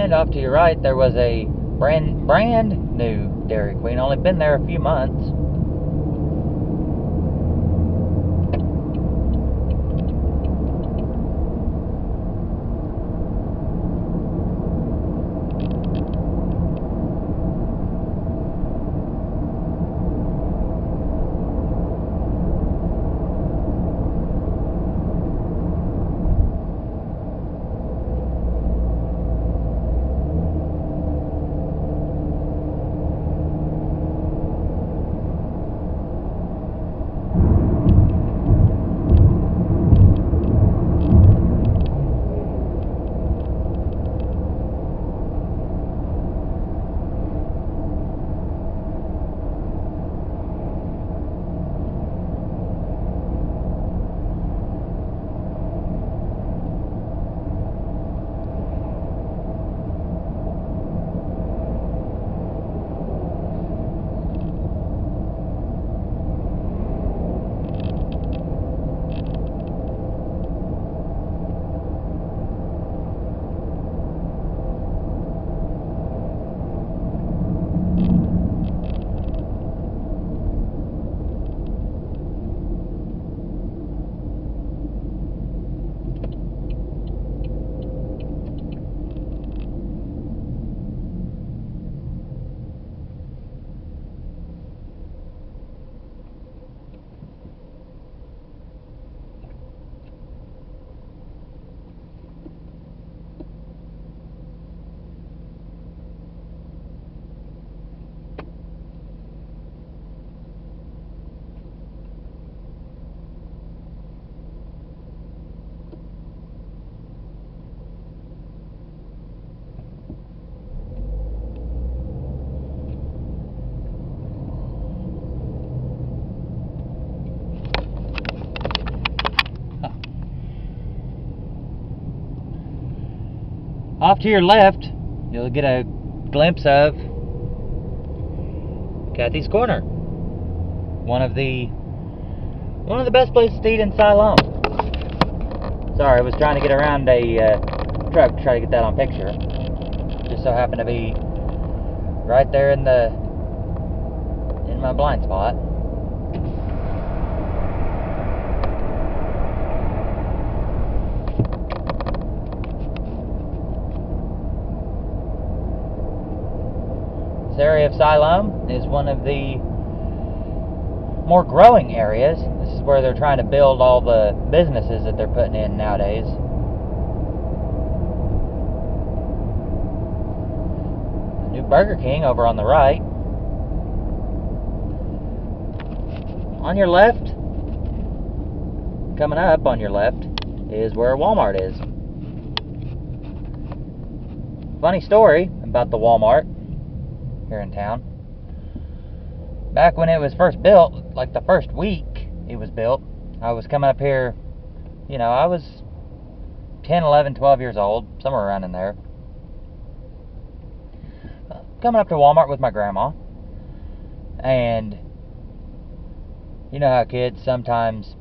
And off to your right, there was a brand new Dairy Queen. Only been there a few months. Off to your left, you'll get a glimpse of Kathy's Corner. One of the best places to eat in Siloam. Sorry, I was trying to get around a truck to try to get that on picture. Just so happened to be right there in my blind spot. This area of Siloam is one of the more growing areas. This is where they're trying to build all the businesses that they're putting in nowadays. New Burger King over on the right. On your left, coming up on your left, is where Walmart is. Funny story about the Walmart here in town. Back when it was first built, like the first week it was built, I was coming up here, I was 10, 11, 12 years old, somewhere around in there. Coming up to Walmart with my grandma, and you know how kids sometimes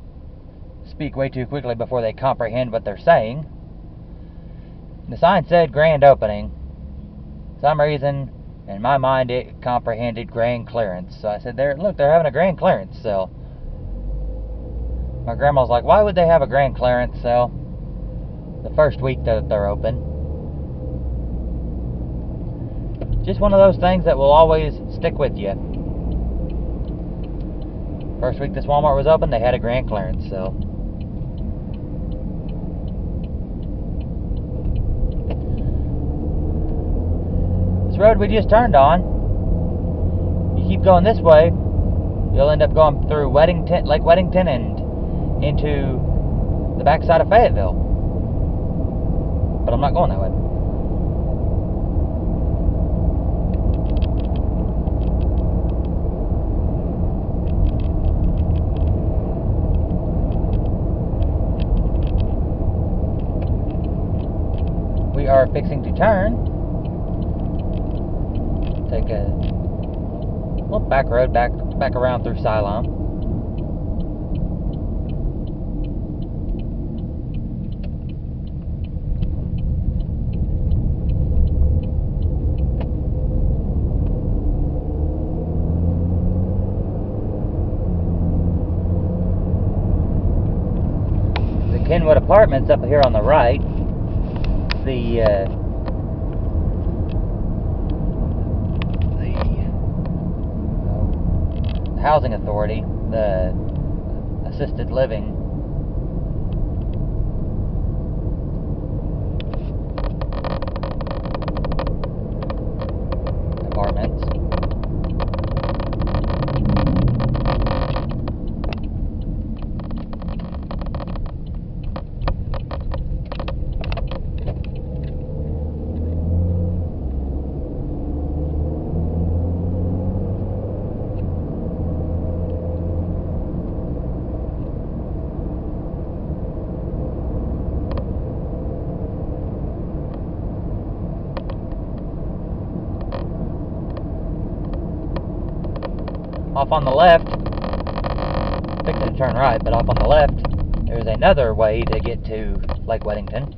speak way too quickly before they comprehend what they're saying. The sign said grand opening. For some reason, in my mind, it comprehended grand clearance. So I said, look, they're having a grand clearance sale. My grandma's like, why would they have a grand clearance sale the first week that they're open? Just one of those things that will always stick with you. First week this Walmart was open, they had a grand clearance sale. Road we just turned on, you keep going this way, you'll end up going through Lake Weddington and into the backside of Fayetteville. But I'm not going that way. We are fixing to turn. Take a little back road back around through Siloam. Kenwood Apartments up here on the right. The housing authority, the assisted living apartments. Off on the left, fixing to turn right, but off on the left, there's another way to get to Lake Weddington.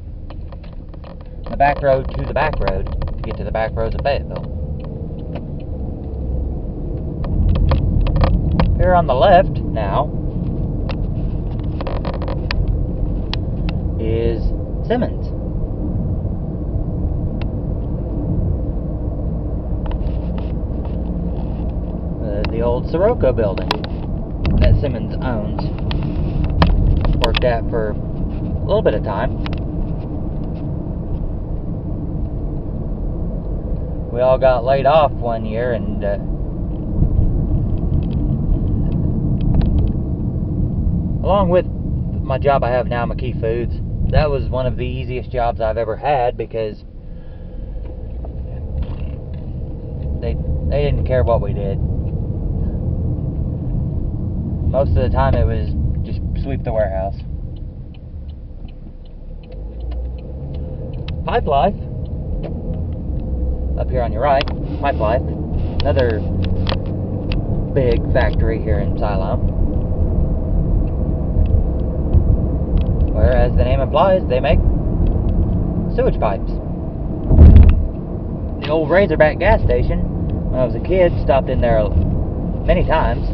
The back road to the back road to get to the back roads of Fayetteville. Here on the left now is Simmons. The old Sirocco building that Simmons owns. Worked at for a little bit of time. We all got laid off one year, and along with my job I have now, McKee Foods, that was one of the easiest jobs I've ever had, because they didn't care what we did. Most of the time it was just sweep the warehouse. Pipe Life, up here on your right, Pipe Life, another big factory here in Siloam. Where, as the name implies, they make sewage pipes. The old Razorback gas station, when I was a kid, stopped in there many times.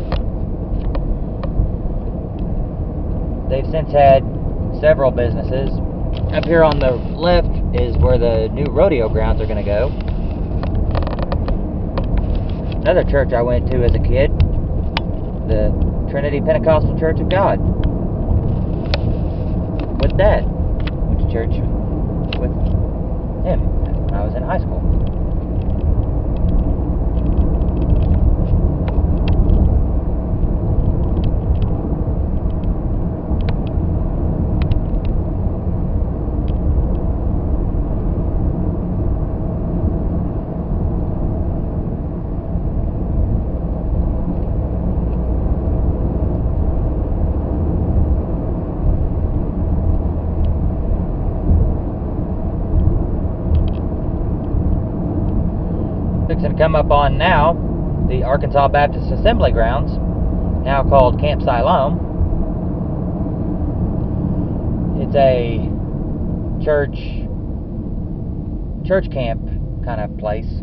They've since had several businesses. Up here on the left is where the new rodeo grounds are going to go. Another church I went to as a kid, the Trinity Pentecostal Church of God. With Dad. Went to church with him when I was in high school. Fixing to come up on now the Arkansas Baptist Assembly Grounds, now called Camp Siloam. It's a church camp kind of place.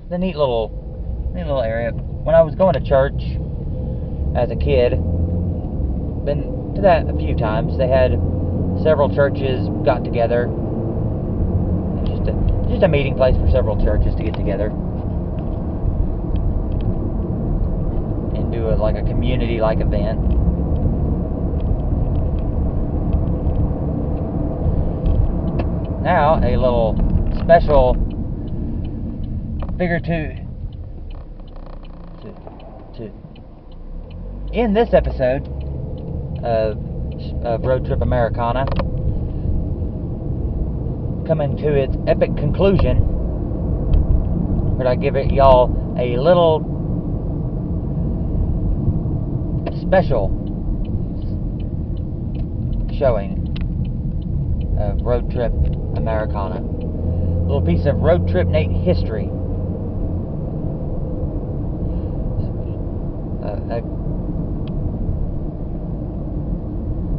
It's a neat little area. When I was going to church as a kid, been to that a few times. They had several churches got together. Just a meeting place for several churches to get together and do like a community-like event. Now, a little special figure to end this episode of Road Trip Americana, coming to its epic conclusion, but I give it y'all a little special showing of Road Trip Americana. A little piece of Road Trip Nate history.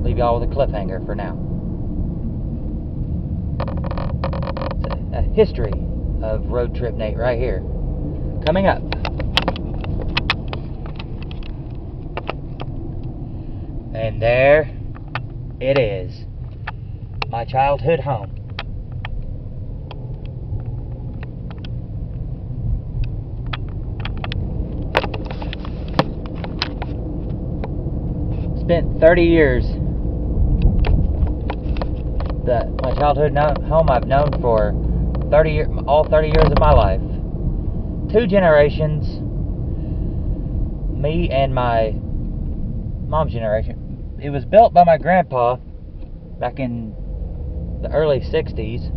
Leave y'all with a cliffhanger for now. A history of Road Trip Nate right here. Coming up. And there it is, my childhood home. Spent 30 years, my childhood home I've known for all 30 years of my life. 2 generations, me and my mom's generation. It was built by my grandpa back in the early 60s.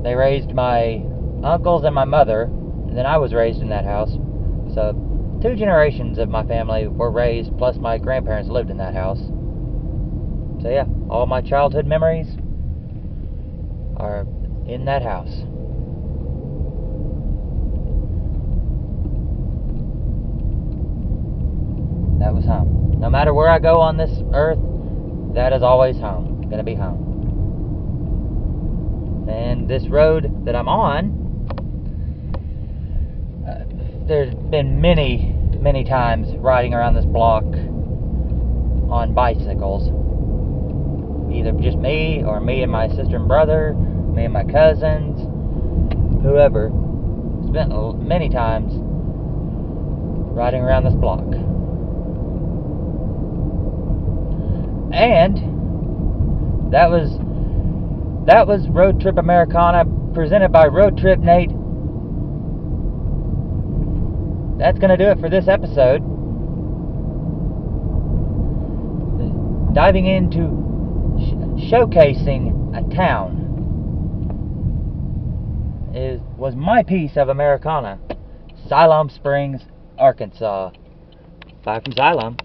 They raised my uncles and my mother, and then I was raised in that house. So 2 generations of my family were raised, plus my grandparents lived in that house. So yeah, all my childhood memories are in that house. That was home. No matter where I go on this earth, that is always home. Gonna be home. And this road that I'm on, there's been many times riding around this block on bicycles. Either just me, or me and my sister and brother, me and my cousins, whoever. Spent many times riding around this block. And that was Road Trip Americana, presented by Road Trip Nate. That's gonna do it for this episode. Diving into showcasing a town was my piece of Americana. Siloam Springs, Arkansas. Bye from Siloam.